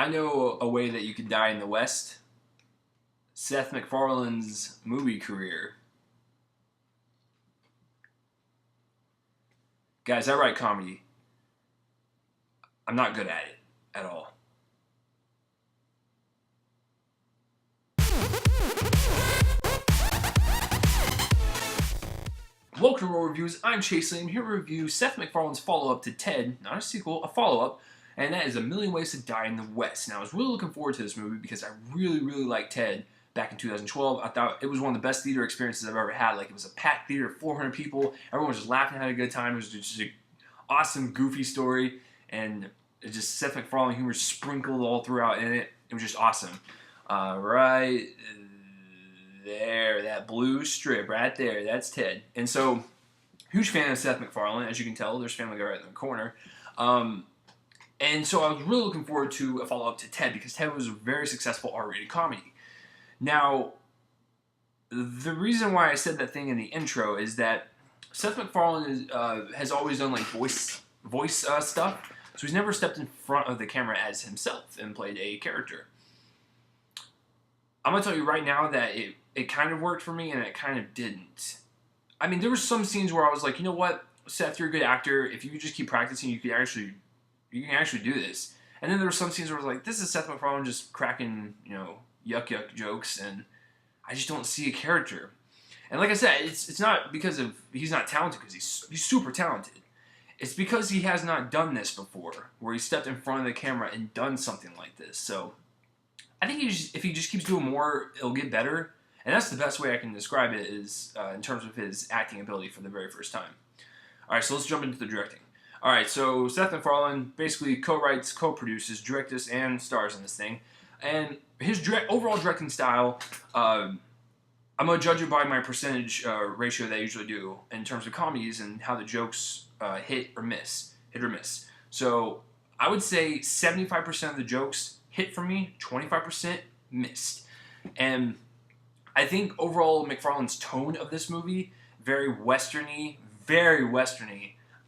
I know a way that you could die in the West. Seth MacFarlane's movie career. Guys, I write comedy. I'm not good at it at all. Welcome to Roll Reviews. I'm Chase Lee. I'm here to review Seth MacFarlane's follow-up to Ted, not a sequel, a follow-up, and that is A Million Ways to Die in the West. Now, I was really looking forward to this movie because I really liked Ted back in 2012. I thought it was one of the best theater experiences I've ever had. Like, it was a packed theater, 400 people. Everyone was just laughing, having a good time. It was just an awesome, goofy story, and it just Seth MacFarlane humor sprinkled all throughout in it. It was just awesome. Right there, that blue strip right there, that's Ted. And so, huge fan of Seth MacFarlane, as you can tell. There's Family Guy right in the corner. And so I was really looking forward to a follow-up to Ted because Ted was a very successful R-rated comedy. Now, the reason why I said that thing in the intro is that Seth MacFarlane has always done like voice stuff, so he's never stepped in front of the camera as himself and played a character. I'm gonna tell you right now that it kind of worked for me and it kind of didn't. I mean, there were some scenes where I was like, you know what, Seth, you're a good actor. If you could just keep practicing, you can actually do this. And then there were some scenes where I was like, this is Seth MacFarlane just cracking, yuck jokes, and I just don't see a character. And like I said, it's not because of he's not talented, because he's super talented. It's because he has not done this before, where he stepped in front of the camera and done something like this. So I think if he just keeps doing more, it'll get better. And that's the best way I can describe it, is in terms of his acting ability for the very first time. All right, so let's jump into the directing. All right, so Seth MacFarlane basically co-writes, co-produces, directs, and stars in this thing. And his overall directing style, I'm going to judge it by my percentage ratio that I usually do in terms of comedies and how the jokes hit or miss. So I would say 75% of the jokes hit for me, 25% missed. And I think overall MacFarlane's tone of this movie, very westerny.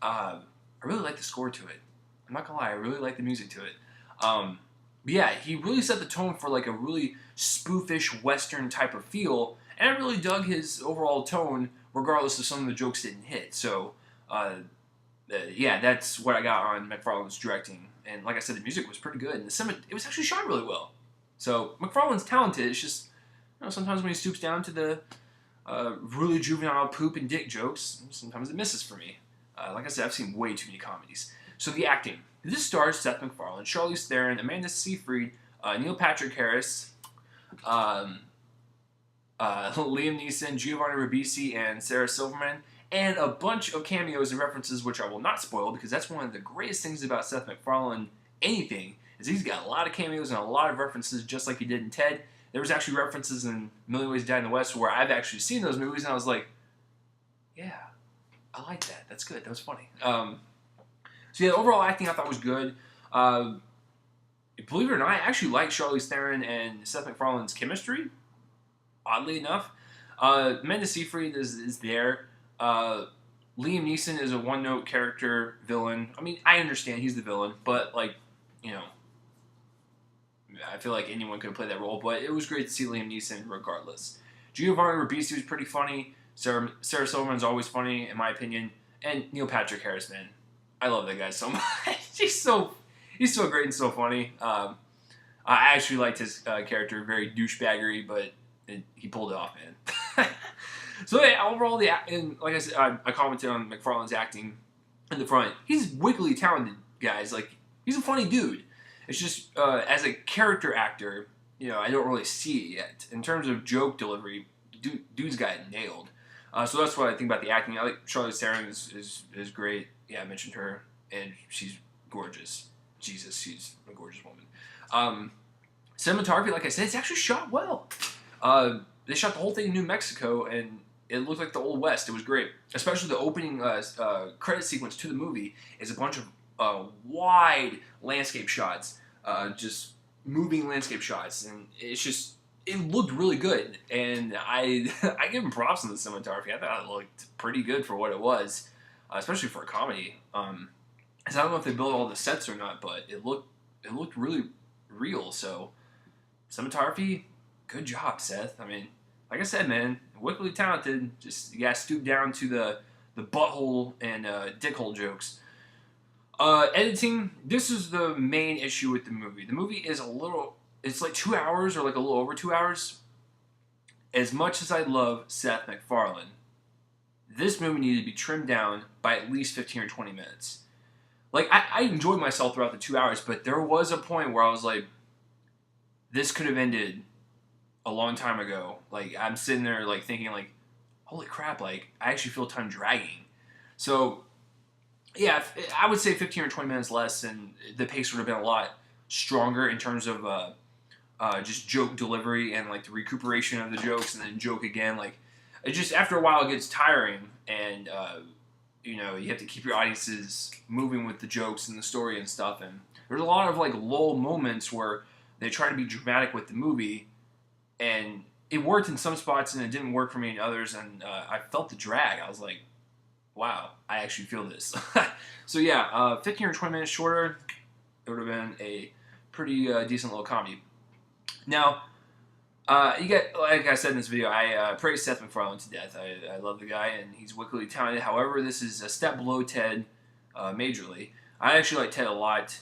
I really like the score to it. I'm not gonna lie, I really like the music to it. But yeah, he really set the tone for like a really spoofish western type of feel, and I really dug his overall tone, regardless of some of the jokes didn't hit. So, yeah, that's what I got on MacFarlane's directing. And like I said, the music was pretty good, and it was actually shot really well. So MacFarlane's talented. It's just, sometimes when he stoops down to the really juvenile poop and dick jokes, sometimes it misses for me. Like I said, I've seen way too many comedies. So the acting. This stars Seth MacFarlane, Charlize Theron, Amanda Seyfried, Neil Patrick Harris, Liam Neeson, Giovanni Ribisi, and Sarah Silverman, and a bunch of cameos and references, which I will not spoil, because that's one of the greatest things about Seth MacFarlane, anything, is he's got a lot of cameos and a lot of references, just like he did in Ted. There was actually references in A Million Ways to Die in the West where I've actually seen those movies, and I was like, yeah, I like that. That's good. That was funny. So yeah, the overall acting I thought was good. Believe it or not, I actually like Charlize Theron and Seth MacFarlane's chemistry, oddly enough. Amanda Seyfried is there. Liam Neeson is a one-note character villain. I mean, I understand he's the villain, but like, I feel like anyone could have played that role, but it was great to see Liam Neeson regardless. Giovanni Ribisi was pretty funny. Sarah Silverman's always funny, in my opinion. And Neil Patrick Harris, man. I love that guy so much. he's so great and so funny. I actually liked his character, very douchebaggery, but he pulled it off, man. So yeah, overall, and like I said, I commented on MacFarlane's acting in the front. He's wickedly talented, guys. Like, he's a funny dude. It's just, as a character actor, I don't really see it yet. In terms of joke delivery, dude's got it nailed. So that's what I think about the acting. I like Charlize Theron is great. Yeah, I mentioned her, and she's gorgeous. Jesus, she's a gorgeous woman. Cinematography, like I said, it's actually shot well. They shot the whole thing in New Mexico, and it looked like the Old West. It was great. Especially the opening credit sequence to the movie is a bunch of wide landscape shots, just moving landscape shots, and it looked really good. And I give them props on the cinematography. I thought it looked pretty good for what it was, especially for a comedy. 'Cause I don't know if they built all the sets or not, but it looked really, real. So cinematography, good job, Seth. I mean, like I said, man, wickedly talented. Just you gotta stoop down to the butthole and dickhole jokes. Editing. This is the main issue with the movie. The movie is it's like 2 hours or like a little over 2 hours. As much as I love Seth MacFarlane, this movie needed to be trimmed down by at least 15 or 20 minutes. Like, I enjoyed myself throughout the 2 hours, but there was a point where I was like, this could have ended a long time ago. Like, I'm sitting there, like, thinking, like, holy crap, like, I actually feel time dragging. So, yeah, I would say 15 or 20 minutes less, and the pace would have been a lot stronger in terms of just joke delivery and, like, the recuperation of the jokes and then joke again. Like, it just, after a while, it gets tiring, and, you know, you have to keep your audiences moving with the jokes and the story and stuff. And there's a lot of, like, lull moments where they try to be dramatic with the movie, and it worked in some spots and it didn't work for me in others, and I felt the drag. I was like, wow, I actually feel this. So yeah, 15 or 20 minutes shorter, it would have been a pretty decent little comedy. Now, you get, like I said in this video, I praise Seth MacFarlane to death. I love the guy, and he's wickedly talented. However, this is a step below Ted majorly. I actually like Ted a lot.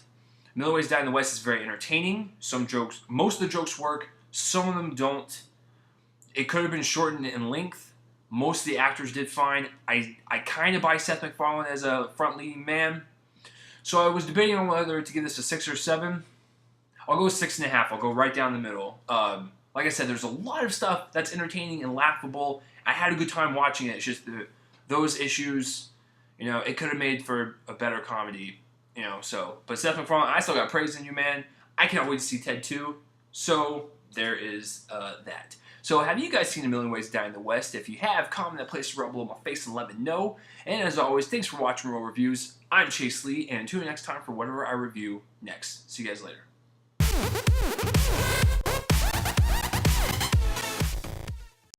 Million Ways to Die in the West is very entertaining. Some jokes, most of the jokes work. Some of them don't. It could have been shortened in length. Most of the actors did fine. I kind of buy Seth MacFarlane as a front leading man. So I was debating on whether to give this a 6 or 7. I'll go 6.5. I'll go right down the middle. Like I said, there's a lot of stuff that's entertaining and laughable. I had a good time watching it. It's just those issues, you know, it could have made for a better comedy, you know. So, but Seth MacFarlane, I still got praise in you, man. I cannot wait to see Ted 2. So there is that. So have you guys seen A Million Ways to Die in the West? If you have, comment that place right below my face and let me know. And as always, thanks for watching Real Reviews. I'm Chase Lee, and tune in next time for whatever I review next. See you guys later.